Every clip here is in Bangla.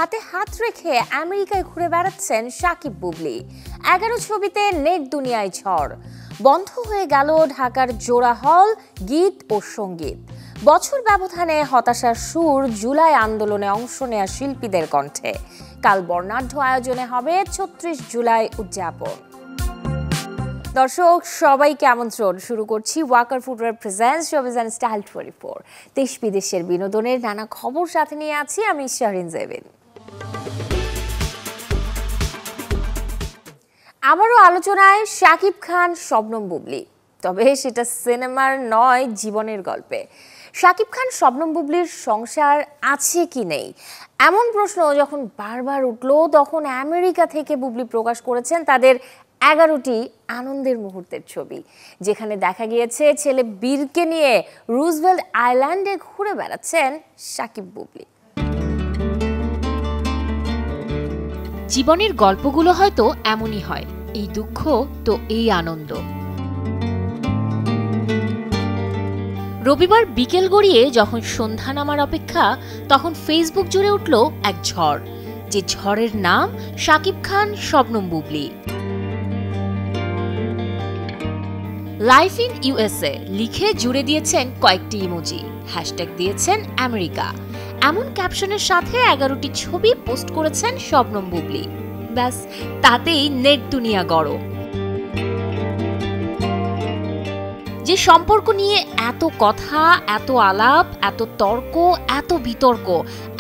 হাতে হাত রেখে আমেরিকায় ঘুরে বেড়াচ্ছেন শাকিব বুবলি। 11 ছবিতে নেট দুনিয়ায় ঝড়। বন্ধ হয়ে গেল ঢাকার জোড়া হল, গীত ও সঙ্গীত। বছর ব্যবধানে হতাশার সুর জুলাই আন্দোলনে অংশ নেয়া শিল্পীদের কণ্ঠে। কাল বর্ণাঢ্য আয়োজনে হবে 36 জুলাই উদযাপন। দর্শক সবাইকে আমন্ত্রণ। শুরু করছি Walker footwear presents showbiz and style 24। দেশ বিদেশের বিনোদনের নানা খবর সাথে নিয়ে আছি আমি শাহরিন জেবিন। আবারও আলোচনায় শাকিব খান, শবনম বুবলি। তবে সেটা সিনেমার নয়, জীবনের গল্পে। শাকিব খান শবনম বুবলির সংসার আছে কি নেই এমন প্রশ্ন যখন বারবার উঠল, তখন আমেরিকা থেকে বুবলি প্রকাশ করেছেন তাদের 11টি আনন্দের মুহূর্তের ছবি, যেখানে দেখা গিয়েছে ছেলে বীরকে নিয়ে রুজভেল্ট আইল্যান্ডে ঘুরে বেড়াচ্ছেন শাকিব বুবলি। জীবনের গল্পগুলো হয়তো এমনই হয়, এই দুঃখ তো এই আনন্দ। রবিবার বিকেল গড়িয়ে যখন সন্ধ্যা নামার অপেক্ষা, তখন ফেসবুক জুড়ে উঠল এক ঝড়, যে ঝড়ের নাম Shakib Khan, Shabnam Bubly. Life in USA লিখে জুড়ে দিয়েছেন কয়েকটি ইমোজি, হ্যাশট্যাগ দিয়েছেন আমেরিকা। এমন ক্যাপশনের সাথে 11টি ছবি পোস্ট করেছেন শবনম বুবলি। ব্যাস, তাতেই নেট দুনিয়া গড়। যে সম্পর্ক নিয়ে এত কথা, এত আলাপ, এত তর্ক, এত বিতর্ক,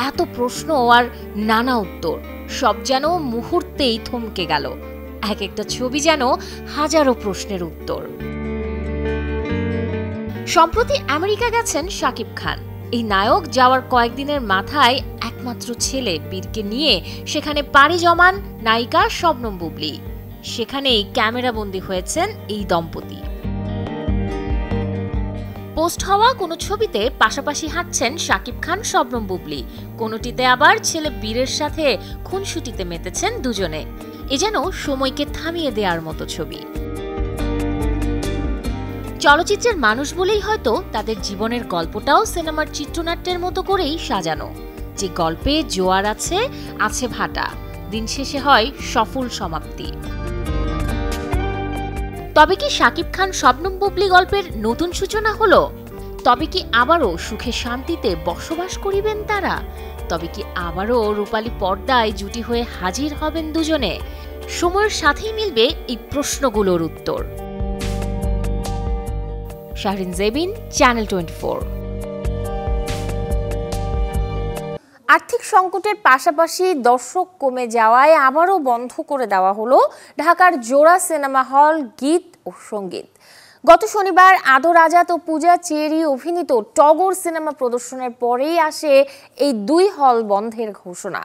এত প্রশ্ন আর নানা উত্তর, সব যেন মুহূর্তেই থমকে গেল। এক একটা ছবি যেন হাজারো প্রশ্নের উত্তর। সম্প্রতি আমেরিকা গেছেন শাকিব খান। এই নায়ক যাওয়ার কয়েকদিনের মাথায় একমাত্র ছেলে বীরকে নিয়ে সেখানে পাড়ি জমান নায়িকা শবনম বুবলি। সেখানেই ক্যামেরাবন্দী হয়েছেন এই দম্পতি। পোস্ট হওয়া কোনো ছবিতে পাশাপাশি হাঁটছেন শাকিব খান, শবনম বুবলি। কোনোটিতে আবার ছেলে বীরের সাথে খুনসুটিতে মেতেছেন দুজনে। এ যেন সময়কে থামিয়ে দেওয়ার মতো ছবি। চলচ্চিত্রের মানুষ বলেই হয়তো তাদের জীবনের গল্পটাও সিনেমার চিত্রনাট্যের মতো করেই সাজানো। যে গল্পে জোয়ার আছে, আছে ভাটা, দিন শেষে হয় সফল সমাপ্তি। তবে কি শাকিব খান শবনম বুবলি গল্পের নতুন সূচনা হলো? তবে কি আবারও সুখে শান্তিতে বসবাস করিবেন তারা? তবে কি আবারও রূপালী পর্দায় জুটি হয়ে হাজির হবেন দুজনে? সময়ের সাথেই মিলবে এই প্রশ্নগুলোর উত্তর। শাহরিন জেবিন, চ্যানেল 24। আর্থিক সংকটের পাশাপাশি দর্শক কমে যাওয়ায় আবারও বন্ধ করে দেওয়া হলো ঢাকার জোড়া সিনেমা হল, গীত ও সঙ্গীত। গত শনিবার আদর আজাদ ও পূজা চেরি অভিনীত টগর সিনেমা প্রদর্শনের পরেই আসে এই দুই হল বন্ধের ঘোষণা।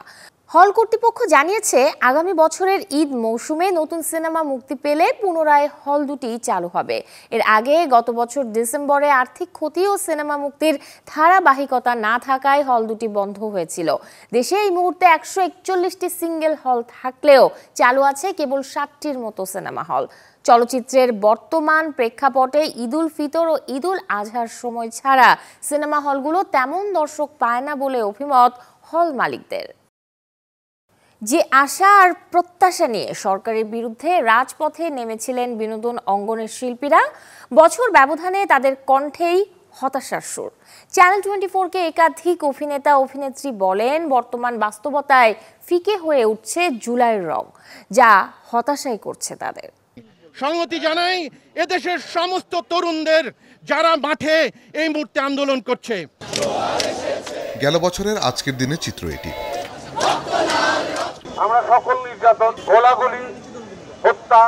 হল কর্তৃপক্ষ জানিয়েছে, আগামী বছরের ঈদ মৌসুমে নতুন সিনেমা মুক্তি পেলে পুনরায় হল দুটি চালু হবে। এর আগে গত বছর ডিসেম্বরে আর্থিক ক্ষতি ও সিনেমা মুক্তির ধারাবাহিকতা না থাকায় হল দুটি বন্ধ হয়েছিল। দেশে এই মুহূর্তে 141টি সিঙ্গেল হল থাকলেও চালু আছে কেবল 7টির মতো সিনেমা হল। চলচ্চিত্রের বর্তমান প্রেক্ষাপটে ঈদুল ফিতর ও ঈদুল আজহার সময় ছাড়া সিনেমা হলগুলো তেমন দর্শক পায় না বলে অভিমত হল মালিকদের। যে আশা আর প্রত্যাশা নিয়ে সরকারের বিরুদ্ধে রাজপথে নেমেছিলেন বিনোদন অঙ্গনের শিল্পীরা, বছর ব্যবধানে তাদের কণ্ঠেই হতাশার সুর। চ্যানেল 24কে একাধিক অভিনেতা অভিনেত্রী বলেন, বর্তমান বাস্তবতায় ফিকে হয়ে উঠছে জুলাইয়ের রং, যা হতাশাই করছে তাদের। সংহতি জানাই এদেশের সমস্ত তরুণদের যারা মাঠে এই মুহূর্তে আন্দোলন করছে। গেল বছরের আজকের দিনের চিত্র এটি। আমরা সকল নির্যাতন, গোলাগুলি, হত্যা।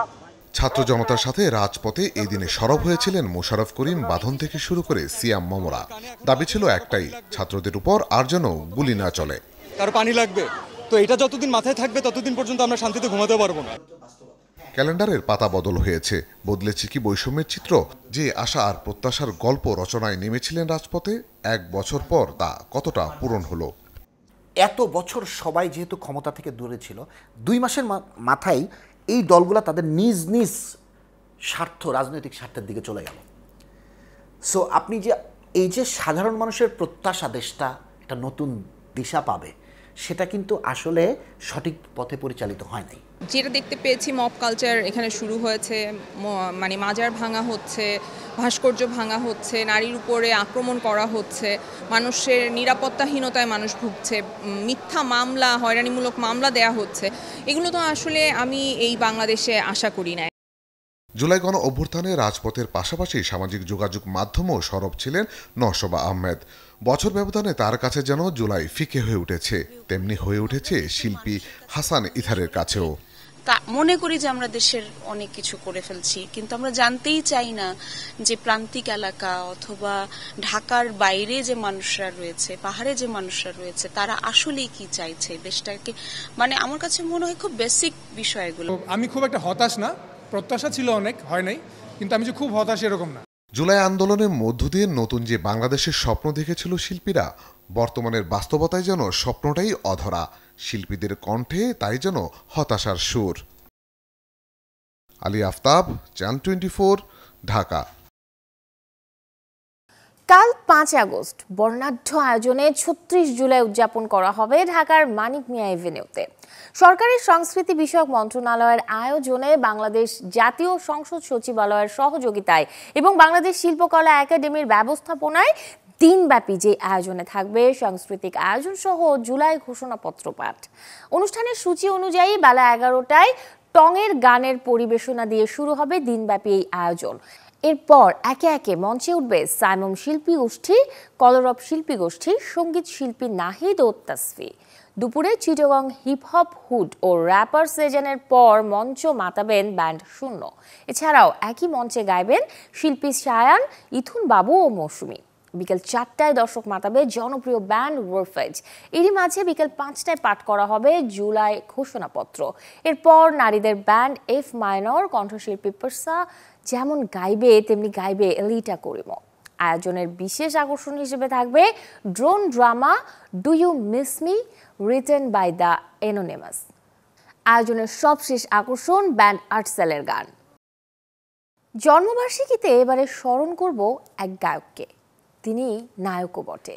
ছাত্র জনতার সাথে রাজপথে এই দিনে সরব হয়েছিলেন মোশাররফ করিম, বাঁধন থেকে শুরু করে সিয়াম মমরা। দাবি ছিল একটাই, ছাত্রদের উপর আর যেন গুলি না চলে। কারো পানি লাগবে, তো এটা যতদিন মাথায় থাকবে ততদিন পর্যন্ত আমরা শান্তিতে ঘুমাতে পারবো না। ক্যালেন্ডারের পাতা বদল হয়েছে, বদলেছে কি বৈষম্যের চিত্র? যে আশা আর প্রত্যাশার গল্প রচনায় নেমেছিলেন রাজপথে, এক বছর পর তা কতটা পূরণ হলো? এত বছর সবাই যেহেতু ক্ষমতা থেকে দূরে ছিল, 2 মাসের মাথায় এই দলগুলো তাদের নিজ নিজ স্বার্থ, রাজনৈতিক স্বার্থের দিকে চলে গেল। সো আপনি যে এই যে সাধারণ মানুষের প্রত্যাশা দেশটা একটা নতুন দিশা পাবে, সেটা কিন্তু আসলে সঠিক পথে পরিচালিত হয় নাই। যেটা দেখতে পেয়েছি মব কালচার এখানে শুরু হয়েছে, মানে মাজার ভাঙা হচ্ছে, ভাস্কর্য ভাঙা হচ্ছে, নারীর উপরে আক্রমণ করা হচ্ছে, মানুষের নিরাপত্তাহীনতায় মানুষ ভুগছে, মিথ্যা মামলা, হয়রানিমূলক মামলা দেয়া হচ্ছে। এগুলো তো আসলে আমি এই বাংলাদেশে আশা করি না। জুলাই গণ অভ্যুত্থানে রাজপথের পাশাপাশি সামাজিক যোগাযোগ মাধ্যমেও সরব ছিলেন নওশবা আহমেদ। বছর ব্যবধানে তার কাছে যেন জুলাই ফিকে হয়ে উঠেছে, তেমনি হয়ে উঠেছে শিল্পী হাসান ইথারের কাছেও। মনে করি যে আমরা দেশের অনেক কিছু করে ফেলছি, কিন্তু আমরা জানতেই চাই না যে প্রান্তিক এলাকা অথবা ঢাকার বাইরে যে মানুষরা রয়েছে, পাহাড়ে যে মানুষরা রয়েছে, তারা আসলে কি চাইছে দেশটাকে। মানে আমার কাছে মনে হয় খুব বেসিক বিষয়গুলো। আমি খুব একটা হতাশ না, প্রত্যাশা ছিল অনেক, হয় নাই, কিন্তু আমি যে খুব হতাশ এরকম না। জুলাই আন্দোলনের মধ্য দিয়ে নতুন যে বাংলাদেশের স্বপ্ন দেখেছিল শিল্পীরা, বর্তমানের বাস্তবতায় যেন স্বপ্নটাই অধরা। শিল্পীদের কণ্ঠে তাই যেন হতাশার সুর। আলী আফতাব, চ্যানেল 24, ঢাকা। কাল 5 আগস্ট বর্ণাঢ্য আয়োজনে 36 জুলাই উদযাপন করা হবে ঢাকার মানিক মিয়া এভিনিউতে। সরকারের সংস্কৃতি বিষয়ক মন্ত্রণালয়ের আয়োজনে বাংলাদেশ জাতীয় সংসদ সচিবালয়ের সহযোগিতায় এবং বাংলাদেশ শিল্পকলা একাডেমির ব্যবস্থাপনায় দিনব্যাপী যে আয়োজনে থাকবে সাংস্কৃতিক আয়োজন সহ জুলাই ঘোষণাপত্র পাঠ। অনুষ্ঠানের সূচি অনুযায়ী বেলা 11টায় টঙের গানের পরিবেশনা দিয়ে শুরু হবে দিনব্যাপী এই আয়োজন। এরপর একে একে মঞ্চে উঠবে সাইমম শিল্পী গোষ্ঠী, কলরব শিল্পী গোষ্ঠী, সঙ্গীত শিল্পী নাহিদ ও তাসফি। দুপুরে চিটাগং হিপহপ, হুড ও র্যাপার সেজনের পর মঞ্চ মাতাবেন ব্যান্ড শূন্য। এছাড়াও একই মঞ্চে গাইবেন শিল্পী সায়ান, ইথুন বাবু ও মৌসুমী। বিকেল 4টায় দর্শক মাতাবে জনপ্রিয় ব্যান্ড ওয়ারফেজ। এরই মাঝে বিকেল 5টায় পাঠ করা হবে জুলাই ঘোষণাপত্র। এরপর নারীদের ব্যান্ড এফ মাইনর, কণ্ঠশিল্পী পারসা যেমন গাইবে তেমনি গাইবে এলিটা করিমো। আয়োজনের বিশেষ আকর্ষণ হিসেবে থাকবে drone drama do you miss me, written by the anonymous. আয়োজনের সবশেষ আকর্ষণ ব্যান্ড আর্টসেলের গান। জন্মবার্ষিকীতে এবারে স্মরণ করব এক গায়ককে। তিনি নায়কও বটে,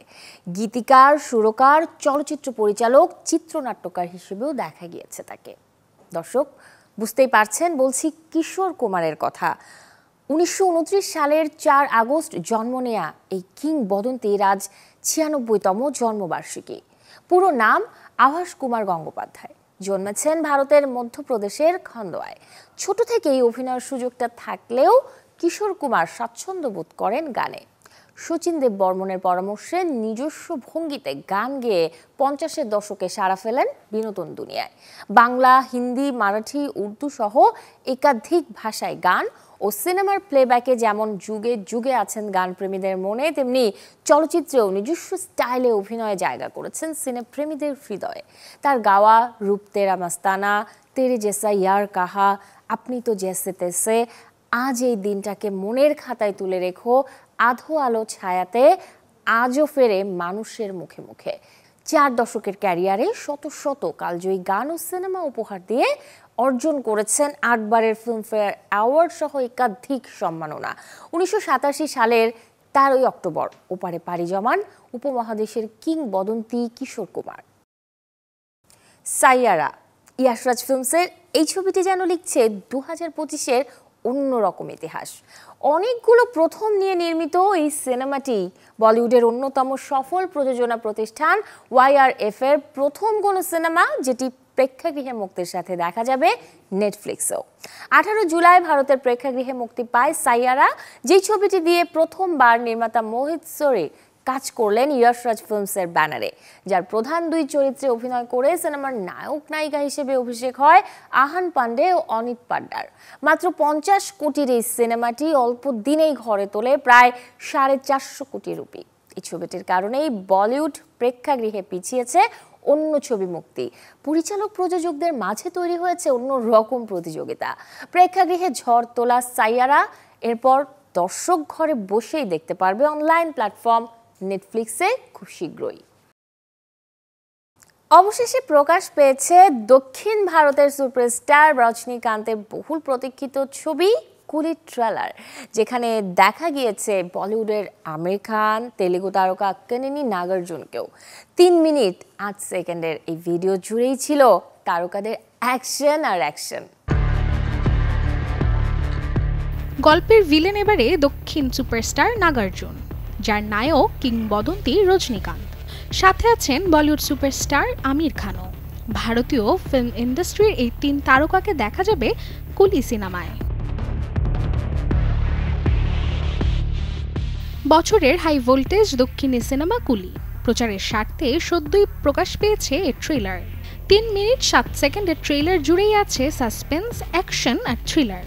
গীতিকার, সুরকার, চলচ্চিত্র পরিচালক, চিত্রনাট্যকার হিসেবেও দেখা গিয়েছে তাকে। দর্শক বুঝতেই পারছেন বলছি কিশোর কুমারের কথা। 1929 সালের 4 আগস্ট জন্ম নেয়া এই কিংবদন্তির আজ 96তম জন্মবার্ষিকী। পুরো নাম আভাস কুমার গঙ্গোপাধ্যায়। জন্মেছেন ভারতের মধ্যপ্রদেশের খন্দোয়ায়। ছোট থেকেই অভিনয়ের সুযোগটা থাকলেও কিশোর কুমার স্বাচ্ছন্দ্য বোধ করেন গানে। শচীন দেব বর্মনের পরামর্শে নিজস্ব ভঙ্গিতে গান গেয়ে 50-এর দশকে সাড়া ফেলেন বিনোদন দুনিয়ায়। বাংলা, হিন্দি, মারাঠি, উর্দু সহ একাধিক ভাষায় গান ও সিনেমার প্লেব্যাকে যেমন যুগে যুগে আছেন গানপ্রেমীদের মনে, তেমনি চলচ্চিত্রেও নিজস্ব স্টাইলে অভিনয়ে জায়গা করেছেন সিনেপ্রেমীদের হৃদয়ে। তার গাওয়া রূপ তেরা মাস্তানা, তেরে জেসা ইয়ার কাহা, আপনি তো জেসে তেসে, আজ এই দিনটাকে মনের খাতায় তুলে রেখো, আধো আলো ছায়াতে, আজও ফেরে মানুষের মুখে মুখে। 4 দশকের ক্যারিয়ারে শত শত কালজয়ী গান ও সিনেমা উপহার দিয়ে অর্জন করেছেন 8 বারের ফিল্মফেয়ার অ্যাওয়ার্ড সহ একাধিক সম্মাননা। 1987 সালের 13 অক্টোবর ওপারে পাড়ি জমান উপমহাদেশের কিংবদন্তি কিশোর কুমার। সাইয়ারা, ইয়াশরাজ ফিল্মসের এই ছবিটি যেন লিখছে 2025-এর অন্যরকম ইতিহাস। অনেকগুলো প্রথম নিয়ে নির্মিত এই সিনেমাটি বলিউডের অন্যতম সফল প্রযোজনা প্রতিষ্ঠান YRF এর প্রথম কোনো সিনেমা, যেটি প্রেক্ষাগৃহে মুক্তির সাথে দেখা যাবে নেটফ্লিক্সেও। 18 জুলাই ভারতের প্রেক্ষাগৃহে মুক্তি পায় সাইয়ারা, যেই ছবিটি দিয়ে প্রথমবার নির্মাতা মোহিত সোরি কাজ করলেন ইয়াশরাজ ফিল্মসের ব্যানারে, যার প্রধান 2 চরিত্রে অভিনয় করে সিনেমার নায়ক নায়িকা হিসেবে অভিষেক হয় আহান পান্ডে ও অনিত পাড্ডার। মাত্র 50 কোটির এই সিনেমাটি অল্প দিনেই ঘরে তোলে প্রায় 450 কোটি রুপি। এই ছবিটির কারণেই বলিউড প্রেক্ষাগৃহে পিছিয়েছে অন্য ছবি মুক্তি। পরিচালক প্রযোজকদের মাঝে তৈরি হয়েছে অন্য রকম প্রতিযোগিতা। প্রেক্ষাগৃহে ঝড় তোলা সাইয়ারা এরপর দর্শক ঘরে বসেই দেখতে পারবে অনলাইন প্ল্যাটফর্ম নেটফ্লিক্সে খুব শীঘ্রই। অবশেষে প্রকাশ পেয়েছে দক্ষিণ ভারতের সুপারস্টার রজনীকান্তের বহুল প্রতীক্ষিত ছবি কুলি ট্রেলার, যেখানে দেখা গিয়েছে বলিউডের আমির খান, তেলেগু তারকা আক্কিনেনি নাগার্জুনকেও। 3 মিনিট 8 সেকেন্ডের এই ভিডিও জুড়েই ছিল তারকাদের অ্যাকশন আর অ্যাকশন। গল্পের ভিলেন এবারে দক্ষিণ সুপারস্টার নাগার্জুন, যার নায়ক কিংবদন্তি রজনীকান্ত। সাথে আছেন বলিউড সুপারস্টার আমির খানও। ভারতীয় ফিল্ম ইন্ডাস্ট্রির এই 3 তারকাকে দেখা যাবে কুলি সিনেমায়। বছরের হাই ভোল্টেজ দক্ষিণী সিনেমা কুলি প্রচারের স্বার্থে সদ্যই প্রকাশ পেয়েছে এর ট্রেলার। 3 মিনিট 7 সেকেন্ডের ট্রেলার জুড়েই আছে সাসপেন্স, অ্যাকশন আর থ্রিলার।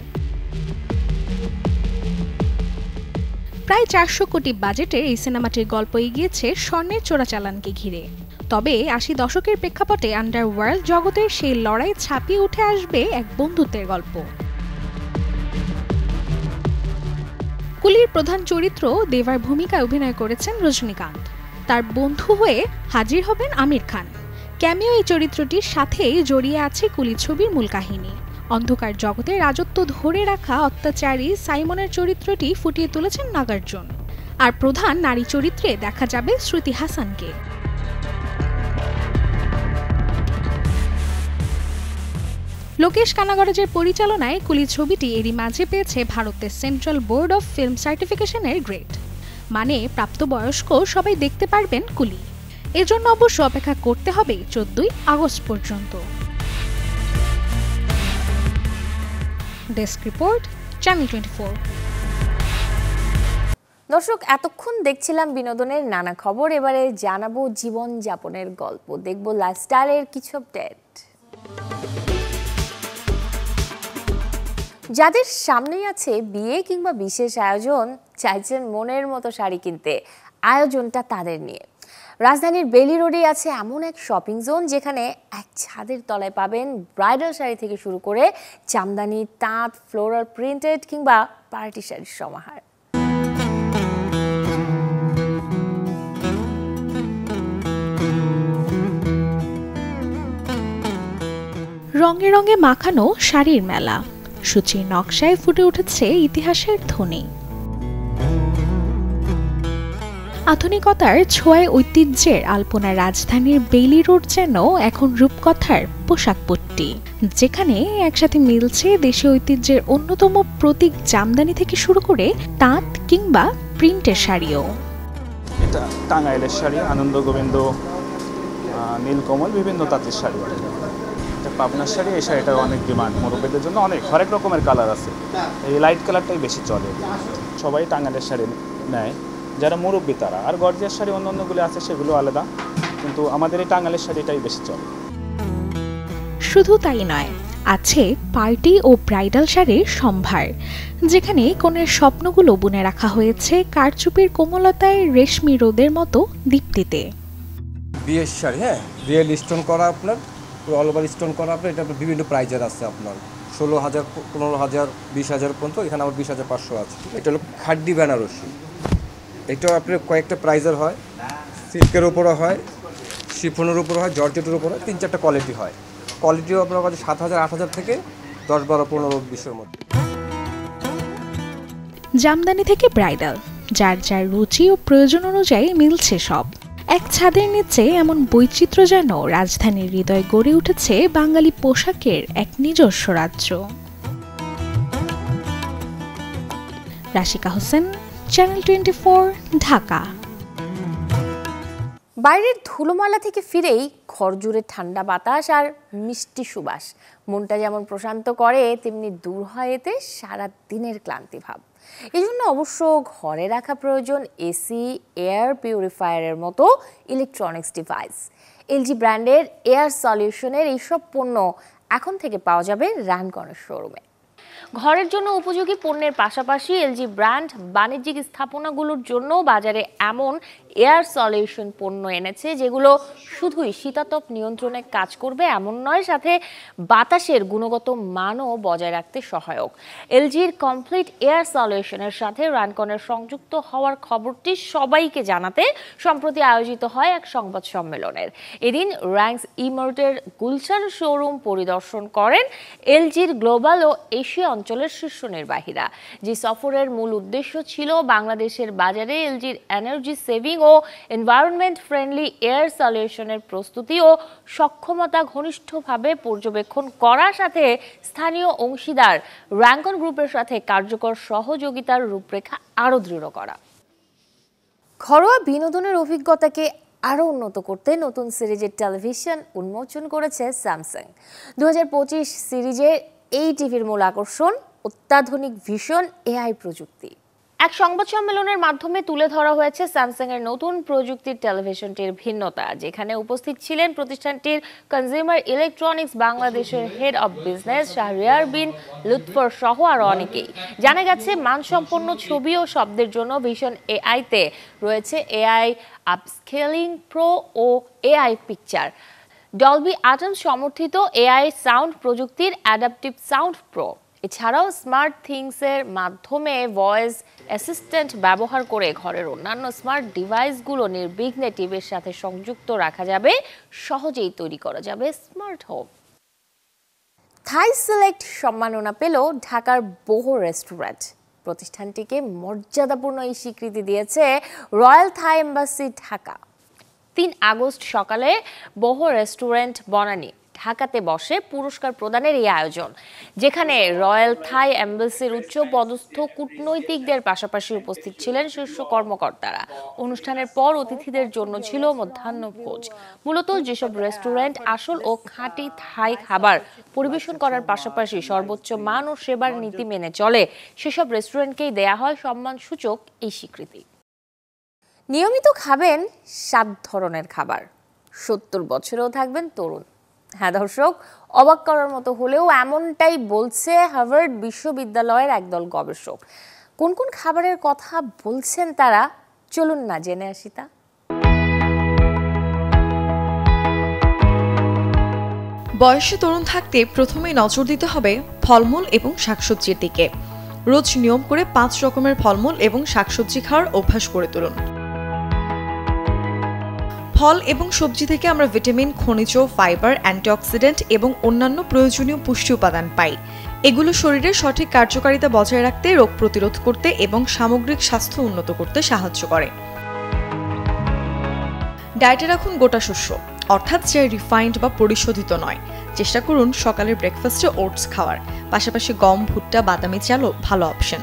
প্রায় 400 কোটি বাজেটের এই সিনেমাটির গল্প এগিয়েছে স্বর্ণের চোরাচালানকে ঘিরে। তবে 80 দশকের প্রেক্ষাপটে আন্ডারওয়ার্ল্ড জগতের সেই লড়াই ছাপিয়ে উঠে আসবে এক বন্ধুত্বের গল্প। কুলির প্রধান চরিত্র দেবার ভূমিকায় অভিনয় করেছেন রজনীকান্ত। তার বন্ধু হয়ে হাজির হবেন আমির খান। ক্যামিও এই চরিত্রটির সাথেই জড়িয়ে আছে কুলি ছবির মূল কাহিনী। অন্ধকার জগতে রাজত্ব ধরে রাখা অত্যাচারী সাইমনের চরিত্রটি ফুটিয়ে তুলেছেন নাগার্জুন। আর প্রধান নারী চরিত্রে দেখা যাবে শ্রুতি হাসানকে। লোকেশ কানাগরাজের পরিচালনায় কুলি ছবিটি এরই মাঝে পেয়েছে ভারতের সেন্ট্রাল বোর্ড অফ ফিল্ম সার্টিফিকেশনের গ্রেড, মানে প্রাপ্তবয়স্ক সবাই দেখতে পারবেন কুলি। এজন্য অবশ্য অপেক্ষা করতে হবে 14 আগস্ট পর্যন্ত। Desk report, channel 24। দর্শক, এতক্ষণ দেখছিলাম বিনোদনের নানা খবর। এবারে জানাবো জীবন যাপনের গল্প, দেখবো লাইফস্টাইলের কিছু আপডেট। যাদের সামনেই আছে বিয়ে কিংবা বিশেষ আয়োজন, চাইছেন মনের মতো শাড়ি কিনতে, আয়োজনটা তাদের নিয়ে। রাজধানীর বেলি রোডে আছে এমন এক শপিং জোন, যেখানে এক ছাদের তলায় পাবেন ব্রাইডাল শাড়ি থেকে শুরু করে জামদানি, তাঁত, ফ্লোরাল প্রিন্টেড কিংবা পার্টি শাড়ির সমাহার। রঙে রঙে মাখানো শাড়ির মেলা, সূচির নকশায় ফুটে উঠেছে ইতিহাসের ধ্বনি। আধুনিকতার ছোঁয়ায় ঐতিহ্যের আলপনা রাজধানীর বেইলি রোড যেন এখন রূপকথার পোশাক পট্টি, যেখানে একসাথে মিলছে দেশীয় ঐতিহ্যের অন্যতম প্রতীক জামদানি থেকে শুরু করে তাঁত কিংবা প্রিন্টের শাড়িও। এটা টাঙ্গাইলের শাড়ি, আনন্দ গোবিন্দ, নীলকমল, বিভিন্ন তাঁতের শাড়ি। এটা পাবনার শাড়ি, এই শাড়িটার অনেক ডিমান্ড, মুরব্বীদের জন্য অনেক হরেক রকমের কালার আছে। এই লাইট কালারটাই বেশি চলে, সবাই টাঙ্গাইলের শাড়ি নেয় যারা মুরব্বী তারা। আর গর্জিয়াস শাড়ি অন্যান্যগুলো আছে, সেগুলো আলাদা, কিন্তু আমাদের এই টাঙ্গাইলের শাড়িটাই বেশি চলে। শুধু তাই নয়, আছে পার্টি ও ব্রাইডাল শাড়ির সম্ভার, যেখানে কনের স্বপ্নগুলো বুনে রাখা হয়েছে কারচুপির কোমলতায় রেশমি রোদের মতো দীপ্তিতে। বিয়ের শাড়ি, হ্যাঁ, রিয়েল স্টোন করা, আপনার অল ওভার স্টোন করা, আপনার এটা বিভিন্ন প্রাইজের আছে, আপনার 16,000, 15,000, 20,000 পর্যন্ত। এখানে আমার 20,500 আছে। এটা হলো খাড্ডি বেনারসি, এটাও আপনার কয়েকটা প্রাইজের হয়, সিল্কের উপরে হয়, শিফনের উপরে হয়, জর্জেটের উপরে হয়, 3-4টা কোয়ালিটি হয়। কোয়ালিটিও আপনার কাছে 7,000, 8,000 থেকে 10, 12, 15, 20-এর মধ্যে। জামদানি থেকে ব্রাইডাল, যার যার রুচি ও প্রয়োজন অনুযায়ী মিলছে সব। এক ছাদের নিচে এমন বৈচিত্র্য যেন রাজধানীর হৃদয় গড়ে উঠেছে বাঙালি পোশাকের এক নিজস্ব রাজ্য। রাশিকা হোসেন, চ্যানেল 24, ঢাকা। বাইরের ধুলোমালা থেকে ফিরেই ঘর জুড়ে ঠান্ডা বাতাস আর মিষ্টি সুবাস মনটা যেমন প্রশান্ত করে, তেমনি দূর হয় এতে সারা দিনের ক্লান্তি ভাব। এই জন্য অবশ্য ঘরে রাখা প্রয়োজন এসি, এয়ার পিউরিফায়ারের মতো ইলেকট্রনিক্স ডিভাইস। এলজি ব্র্যান্ডের এয়ার সলিউশনের এইসব পণ্য এখন থেকে পাওয়া যাবে রানকনের শোরুমে। ঘরের জন্য উপযোগী পণ্যের পাশাপাশি এলজি ব্র্যান্ড বাণিজ্যিক স্থাপনাগুলোর জন্য বাজারে এমন এয়ার সলিউশন পণ্য এনেছে যেগুলো শুধুই শীতাতপ নিয়ন্ত্রণে কাজ করবে এমন নয়, সাথে বাতাসের গুণগত মানও বজায় রাখতে সহায়ক। এলজির কমপ্লিট এয়ার সলিউশনের সাথে রানকনের সংযুক্ত হওয়ার খবরটি সবাইকে জানাতে সম্প্রতি আয়োজিত হয় এক সংবাদ সম্মেলনের। এদিন র্যাঙ্কস ইমার্টের গুলশান শোরুম পরিদর্শন করেন এলজির গ্লোবাল ও এশিয়া অঞ্চলের শীর্ষ নির্বাহীরা। যে সফরের মূল উদ্দেশ্য ছিল বাংলাদেশের বাজারে এলজির এনার্জি সেভিং ও এনভায়রনমেন্ট ফ্রেন্ডলি এয়ার সলিউশনের প্রস্তুতি ও সক্ষমতা ঘনিষ্ঠভাবে পর্যবেক্ষণ করার সাথে স্থানীয় অংশীদার র্যাঙ্কন গ্রুপের সাথে কার্যকর সহযোগিতার রূপরেখা আরও দৃঢ় করা। ঘরোয়া বিনোদনের অভিজ্ঞতাকে আরও উন্নত করতে নতুন সিরিজের টেলিভিশন উন্মোচন করেছে স্যামসাং। 2025 সিরিজের এই টিভির মূল আকর্ষণ অত্যাধুনিক ভিশন এআই প্রযুক্তি। এক সংবাদ সম্মেলনের মাধ্যমে তুলে ধরা হয়েছে স্যামসাং এর নতুন প্রযুক্তির টেলিভিশনটির ভিন্নতা, যেখানে উপস্থিত ছিলেন প্রতিষ্ঠানটির কনজিউমার ইলেকট্রনিক্স বাংলাদেশের হেড অব বিজনেস শাহরিয়ার বিন লুৎফর সহ আরও অনেকেই। জানা গেছে মানসম্পন্ন ছবি ও শব্দের জন্য ভিশন এআইতে রয়েছে এআই আপস্কেলিং প্রো ও এআই পিকচার, ডলবি অ্যাটমস সমর্থিত এআই সাউন্ড প্রযুক্তির অ্যাডাপটিভ সাউন্ড প্রো। এছাড়াও স্মার্ট থিংসের মাধ্যমে ভয়েস অ্যাসিস্ট্যান্ট ব্যবহার করে ঘরের অন্যান্য স্মার্ট ডিভাইসগুলো নির্বিঘ্নে টিভির সাথে সংযুক্ত রাখা যাবে, সহজেই তৈরি করা যাবে স্মার্ট হোম। থাই সিলেক্ট সম্মাননা পেল ঢাকার বহু রেস্টুরেন্ট। প্রতিষ্ঠানটিকে মর্যাদাপূর্ণ এই স্বীকৃতি দিয়েছে Royal Thai embassy Dhaka. 3 August সকালে বহু রেস্টুরেন্ট বনানী ঢাকাতে বসে পুরস্কার প্রদানের এই আয়োজন, যেখানে রয়্যাল থাই এম্বাসির উচ্চ পদস্থ কূটনৈতিকদের পাশাপাশি উপস্থিত ছিলেন শীর্ষ কর্মকর্তারা। অনুষ্ঠানের পর অতিথিদের জন্য ছিল মধ্যাহ্ন ভোজ। মূলত যেসব রেস্টুরেন্ট আসল ও খাঁটি থাই খাবার পরিবেশন করার পাশাপাশি সর্বোচ্চ মান ও সেবার নীতি মেনে চলে, সেসব রেস্টুরেন্টকেই দেয়া হয় সম্মানসূচক এই স্বীকৃতি। নিয়মিত খাবেন 7 ধরনের খাবার, 70 বছরেও থাকবেন তরুণ। হ্যাঁ দর্শক, অবাক করার মতো হলেও এমনটাই বলছে হার্ভার্ড বিশ্ববিদ্যালয়ের একদল গবেষক। কোন কোন খাবারের কথা বলছেন তারা, চলুন না জেনে আসি তা। বয়সে তরুণ থাকতে প্রথমেই নজর দিতে হবে ফলমূল এবং শাকসবজির দিকে। রোজ নিয়ম করে 5 রকমের ফলমূল এবং শাকসবজি খাওয়ার অভ্যাস করে তুলুন। ফল এবং সবজি থেকে আমরা ভিটামিন, খনিজ, ফাইবার, অ্যান্টিঅক্সিডেন্ট এবং অন্যান্য প্রয়োজনীয় পুষ্টি উপাদান পাই। এগুলো শরীরের সঠিক কার্যকারিতা বজায় রাখতে, রোগ প্রতিরোধ করতে এবং সামগ্রিক স্বাস্থ্য উন্নত করতে সাহায্য করে। ডায়েটে রাখুন গোটা শস্য, অর্থাৎ যে রিফাইন্ড বা পরিশোধিত নয়। চেষ্টা করুন সকালের ব্রেকফাস্টে ওটস খাওয়ার, পাশাপাশি গম, ভুট্টা, বাদামি চালও ভালো অপশন।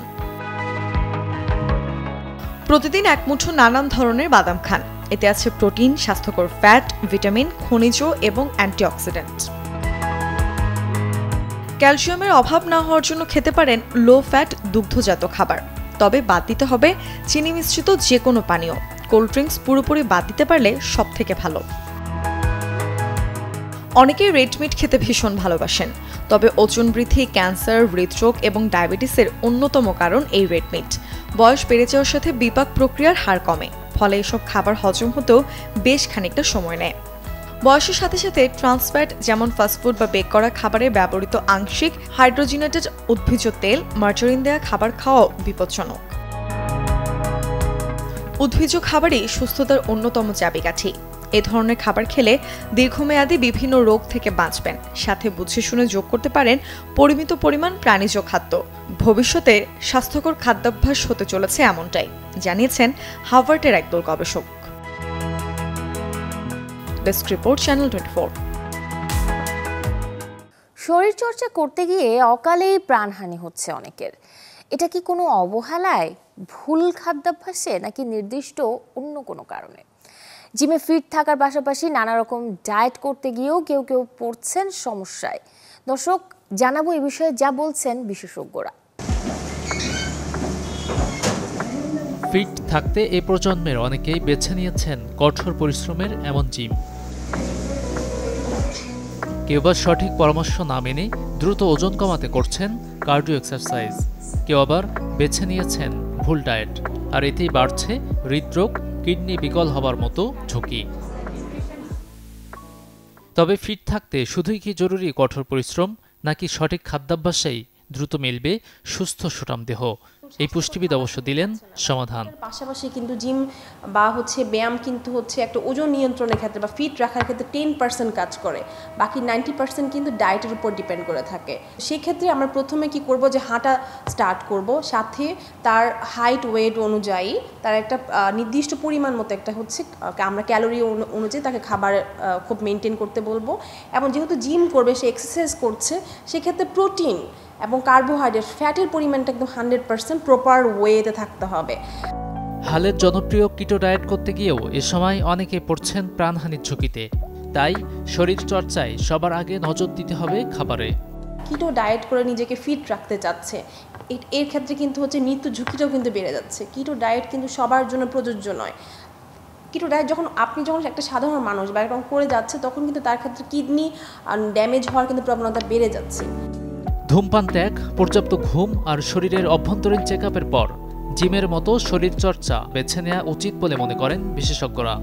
প্রতিদিন 1 মুঠো নানান ধরনের বাদাম খান। এতে আছে প্রোটিন, স্বাস্থ্যকর ফ্যাট, ভিটামিন, খনিজ এবং অ্যান্টিঅক্সিডেন্ট। ক্যালসিয়ামের অভাব না হওয়ার জন্য খেতে পারেন লো ফ্যাট দুগ্ধজাত খাবার, তবে বাদ দিতে হবে চিনি মিশ্রিত যে কোনো পানীয়। কোল্ড ড্রিঙ্কস পুরোপুরি বাদ দিতে পারলে সব থেকে ভালো। অনেকেই রেড মিট খেতে ভীষণ ভালোবাসেন, তবে ওজন বৃদ্ধি, ক্যান্সার, হৃদরোগ এবং ডায়াবেটিসের অন্যতম কারণ এই রেড মিট। বয়স বেড়ে যাওয়ার সাথে বিপাক প্রক্রিয়ার হার কমে, ফলে এসব খাবার হজম হতেও বেশ খানিকটা সময় নেয়। বয়সের সাথে সাথে ট্রান্সফ্যাট যেমন ফাস্টফুড বা বেক করা খাবারে ব্যবহৃত আংশিক হাইড্রোজিনেটেড উদ্ভিজ্জ তেল, মার্জারিন দেওয়া খাবার খাওয়াও বিপজ্জনক। উদ্ভিজ্জ খাবারই সুস্থতার অন্যতম চাবিকাঠি। এ ধরনের খাবার খেলে দীর্ঘমেয়াদী বিভিন্ন রোগ থেকে বাঁচবেন, সাথে বুঝে শুনে যোগ করতে পারেন পরিমিত পরিমাণ প্রাণীজ খাদ্য। ভবিষ্যতে স্বাস্থ্যকর খাদ্যাভ্যাস হতে চলেছে এমনটাই জানিয়েছেন হার্ভার্ডের একদল গবেষক। Desk report, channel 24। শরীরচর্চা করতে গিয়ে অকালেই প্রাণহানি হচ্ছে অনেকের। এটা কি কোনো অবহেলায়, ভুল খাদ্যাভ্যাসে, নাকি নির্দিষ্ট অন্য কোনো কারণে? জিমে ফিট থাকার পাশাপাশি নানা রকম ডায়েট করতে গিয়েও কেউ কেউ পড়ছেন সমস্যায়। দর্শক, জানাবো এই বিষয়ে যা বলছেন বিশেষজ্ঞরা। ফিট থাকতে এই প্রজন্মের অনেকেই বেছে নিয়েছেন কঠোর পরিশ্রমের এমন জিম। কেউ বা সঠিক পরামর্শ না মেনে দ্রুত ওজন কমাতে করছেন কার্ডিও এক্সারসাইজ, কেউ আবার বেছে নিয়েছেন ভুল ডায়েট, আর এতেই বাড়ছে হৃদরোগ, কিডনি বিকল হবার মতো ঝুঁকি। তবে ফিট থাকতে শুধুই কি জরুরি কঠোর পরিশ্রম, নাকি সঠিক খাদ্যাভ্যাসেই দ্রুত মিলবে সুস্থ সুঠাম দেহ? এই পুষ্টিবিদ অবশ্য দিলেন সমাধান। পাশাপাশি কিন্তু জিম বা ব্যায়াম কিন্তু একটা ওজন নিয়ন্ত্রণের ক্ষেত্রে বা ফিট রাখার ক্ষেত্রে 10% কাজ করে, বাকি 90% কিন্তু ডায়েটের উপর ডিপেন্ড করে থাকে। সেক্ষেত্রে আমরা প্রথমে কি করব, যে হাঁটা স্টার্ট করব, সাথে তার হাইট ওয়েট অনুযায়ী তার একটা নির্দিষ্ট পরিমাণ মতো আমরা ক্যালোরি অনুযায়ী তাকে খাবার খুব মেনটেন করতে বলবো। এবং যেহেতু জিম করবে, সে এক্সারসাইজ করছে, সেক্ষেত্রে প্রোটিন এবং কার্বোহাইড্রেট ফ্যাটের পরিমাণটা একদম 100% প্রপার ওয়েতে থাকতে হবে। হালের জনপ্রিয় কিটো ডায়েট করতে গিয়েও এ সময় অনেকে পড়ছেন প্রাণহানির ঝুঁকিতে। তাই শরীর চর্চায় সবার আগে নজর দিতে হবে খাবারে। কিটো ডায়েট করে নিজেকে ফিট রাখতে চাচ্ছে, এর ক্ষেত্রে কিন্তু মৃত্যু ঝুঁকিটাও কিন্তু বেড়ে যাচ্ছে। কিটো ডায়েট কিন্তু সবার জন্য প্রযোজ্য নয়। কিটো ডায়েট যখন একটা সাধারণ মানুষ বা এরকম করে যাচ্ছে, তখন কিন্তু তার ক্ষেত্রে কিডনি ড্যামেজ হওয়ার কিন্তু প্রবণতা বেড়ে যাচ্ছে। ধূমপান ত্যাগ, পর্যাপ্ত ঘুম আর শরীরের অভ্যন্তরীণ চেকআপের পর জিমের মতো শরীর চর্চা বেছে নেওয়া উচিত বলে মনে করেন বিশেষজ্ঞরা।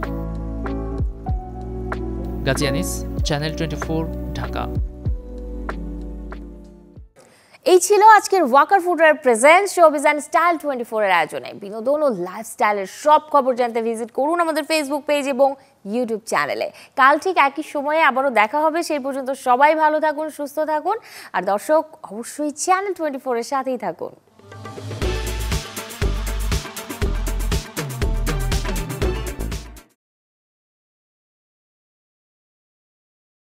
গাজী আনিস, চ্যানেল 24, ঢাকা। এই ছিল আজকের Walker footwear present showbiz and style 24 এর আয়োজনে। বিনোদন ও লাইফস্টাইলের সব খবর জানতে ভিজিট করুন আমাদের ফেসবুক পেজ এবং ইউটিউব চ্যানেলে। কাল ঠিক একই সময়ে আবারও দেখা হবে। সেই পর্যন্ত সবাই ভালো থাকুন, সুস্থ থাকুন, আর দর্শক অবশ্যই চ্যানেল 24 এর সাথেই থাকুন।